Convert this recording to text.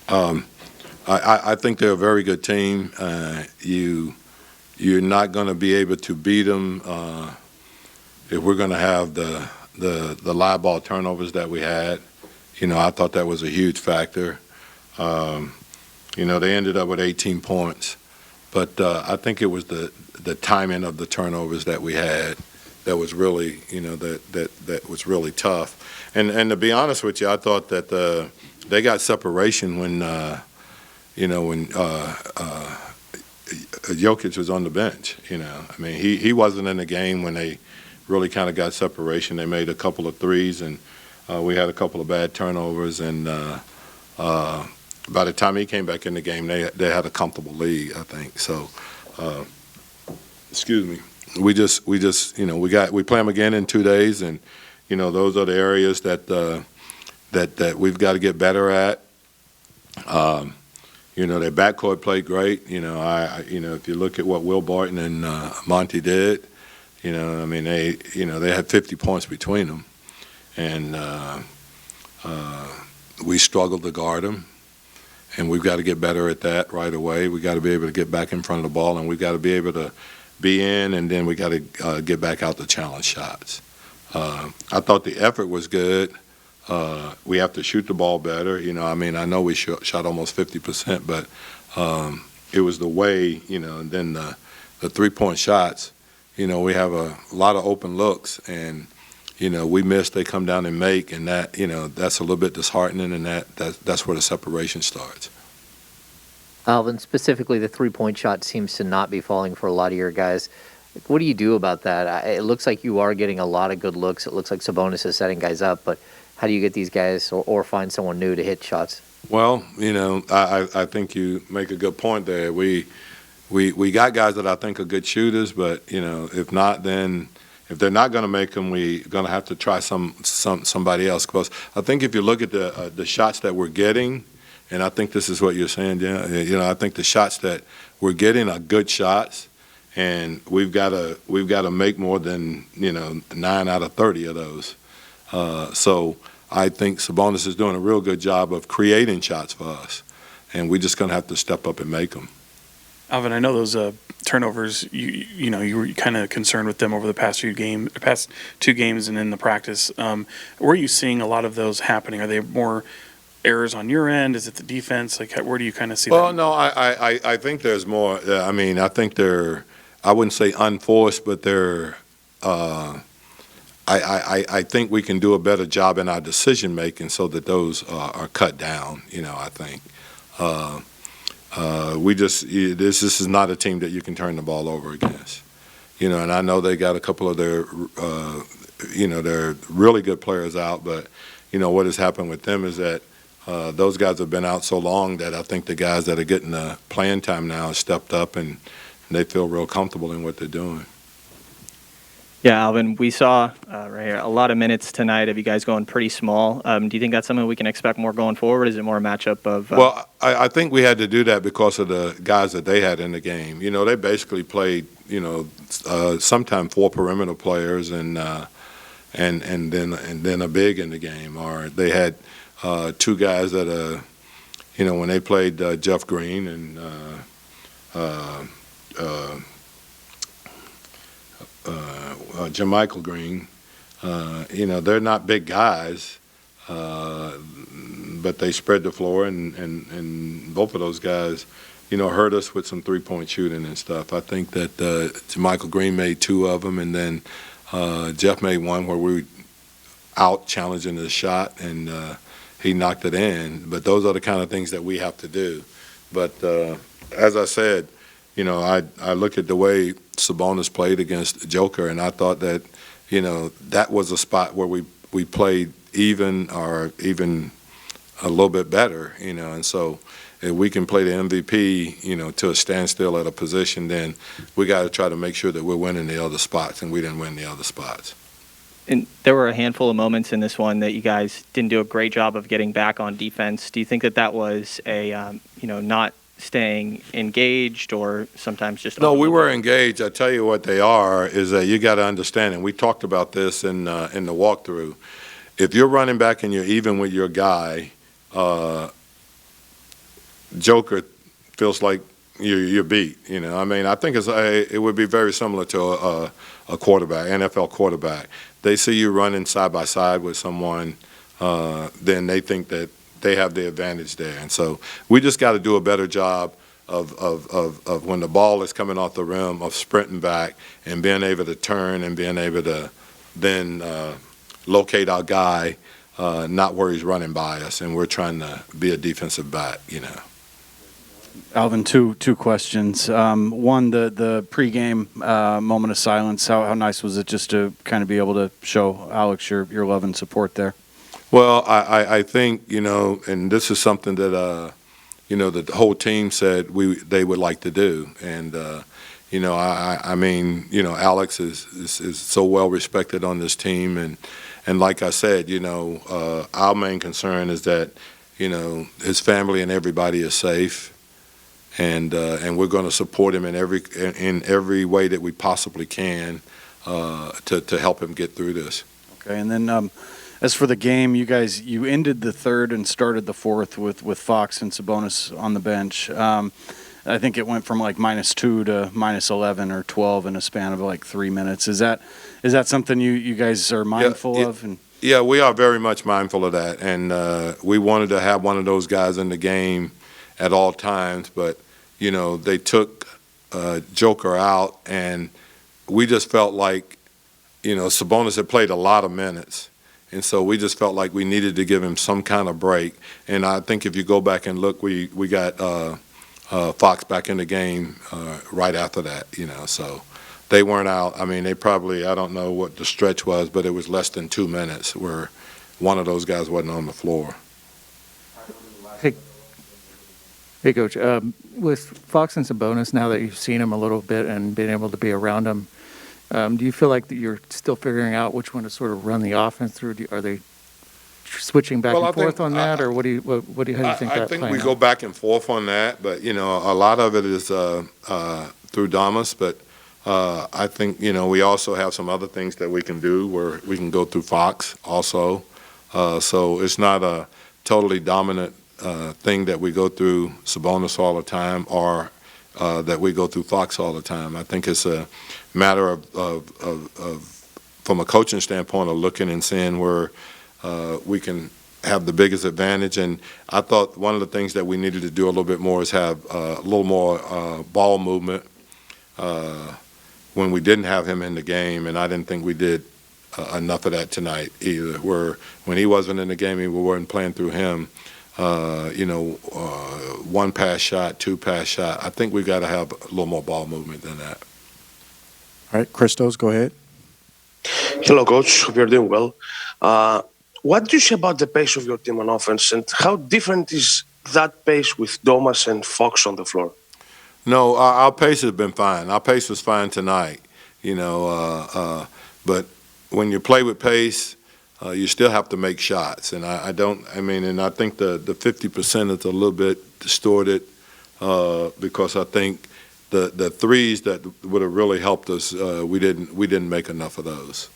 I think they're a very good team. You're not going to be able to beat them if we're going to have the live ball turnovers that we had. I thought that was a huge factor. They ended up with 18 points, but I think it was the timing of the turnovers that we had that was really, that was really tough. And to be honest with you, I thought that they got separation when Jokic was on the bench. He wasn't in the game when they really kind of got separation. They made a couple of threes, and we had a couple of bad turnovers. And by the time he came back in the game, they had a comfortable lead, I think. So, excuse me. We play them again in 2 days, and those are the areas that we've got to get better at. Their backcourt played great. If you look at what Will Barton and Monty did, they had 50 points between them, and we struggled to guard them, and we've got to get better at that right away. We got to be able to get back in front of the ball, and we've got to be able to be in, and then we got to get back out to challenge shots. I thought the effort was good. We have to shoot the ball better. I know we shot almost 50%, but it was the way, and then the three-point shots. We have a lot of open looks, and we miss, they come down and make, and that, that's a little bit disheartening, and that's where the separation starts. Alvin, specifically the three-point shot seems to not be falling for a lot of your guys. What do you do about that? It looks like you are getting a lot of good looks. It looks like Sabonis is setting guys up, but how do you get these guys or find someone new to hit shots? Well, I think you make a good point there. We got guys that I think are good shooters, but if not, then if they're not going to make them, we're going to have to try somebody else. Because I think if you look at the shots that we're getting, and I think this is what you're saying, I think the shots that we're getting are good shots, and we've got to make more than 9 out of 30 of those. So I think Sabonis is doing a real good job of creating shots for us, and we're just going to have to step up and make them. Alvin, I know those turnovers. You were kind of concerned with them over the past 2 games, and in the practice. Where are you seeing a lot of those happening? Are they more errors on your end? Is it the defense? Where do you kind of see that? Well, no, I think there's more. I think they're, I wouldn't say unforced, but they're. I think we can do a better job in our decision making so that those are cut down. I think this is not a team that you can turn the ball over against. And I know they got a couple of their their really good players out, but what has happened with them is that those guys have been out so long that I think the guys that are getting the playing time now have stepped up and they feel real comfortable in what they're doing. Yeah, Alvin, we saw right here a lot of minutes tonight of you guys going pretty small. Do you think that's something we can expect more going forward? Is it more a matchup of? Well, I think we had to do that because of the guys that they had in the game. They basically played, sometimes 4 perimeter players and then a big in the game, or they had 2 guys that when they played Jeff Green and Jermichael Green, they're not big guys, but they spread the floor, and both of those guys, hurt us with some three-point shooting and stuff. I think that Jermichael Green made 2 of them, and then Jeff made one where we were out challenging the shot, and he knocked it in. But those are the kind of things that we have to do. But as I said, I look at the way Sabonis played against Joker, and I thought that, that was a spot where we played even or even a little bit better, and so if we can play the MVP, to a standstill at a position, then we got to try to make sure that we're winning the other spots, and we didn't win the other spots. And there were a handful of moments in this one that you guys didn't do a great job of getting back on defense. Do you think that was a, not staying engaged, or sometimes just? No, we were engaged. I tell you what they are is that you got to understand, and we talked about this in the walkthrough. If you're running back and you're even with your guy, Joker feels like you're beat. I mean, I think it would be very similar to a quarterback, NFL quarterback. They see you running side by side with someone, then they think that they have the advantage there. And so we just got to do a better job of when the ball is coming off the rim, of sprinting back and being able to turn and being able to then locate our guy, not where he's running by us, and we're trying to be a defensive back. Alvin, two questions. One, the pregame moment of silence. How nice was it just to kind of be able to show Alex your love and support there? Well, I think and this is something that the whole team said they would like to do, and I mean Alex is so well respected on this team, and like I said, our main concern is that his family and everybody is safe. And we're going to support him in every way that we possibly can to help him get through this. Okay, and then as for the game, you ended the third and started the fourth with Fox and Sabonis on the bench. I think it went from like -2 to -11 or 12 in a span of like 3 minutes. Is that something you guys are mindful of? Yeah, we are very much mindful of that, and we wanted to have one of those guys in the game at all times, but they took Joker out, and we just felt like, Sabonis had played a lot of minutes, and so we just felt like we needed to give him some kind of break. And I think if you go back and look, we got Fox back in the game right after that, so they weren't out. I mean, they probably, I don't know what the stretch was, but it was less than 2 minutes where one of those guys wasn't on the floor. Hey, Coach. With Fox and Sabonis, now that you've seen them a little bit and been able to be around them, do you feel like that you're still figuring out which one to sort of run the offense through? Are they switching back and forth on that, or how do you think I that think playing we out? go back and forth on that, but a lot of it is through Damas. But I think we also have some other things that we can do where we can go through Fox also. So it's not a totally dominant thing that we go through Sabonis all the time, or that we go through Fox all the time. I think it's a matter of from a coaching standpoint, of looking and seeing where we can have the biggest advantage. And I thought one of the things that we needed to do a little bit more is have a little more ball movement when we didn't have him in the game, and I didn't think we did enough of that tonight either, where when he wasn't in the game, we weren't playing through him. One pass shot, two pass shot. I think we've got to have a little more ball movement than that. All right, Christos, go ahead. Hello, Coach. Hope you're doing well. What do you say about the pace of your team on offense, and how different is that pace with Domas and Fox on the floor? No, our pace has been fine. Our pace was fine tonight, but when you play with pace, you still have to make shots. And I think the 50% is a little bit distorted because I think the threes that would have really helped us, we didn't make enough of those.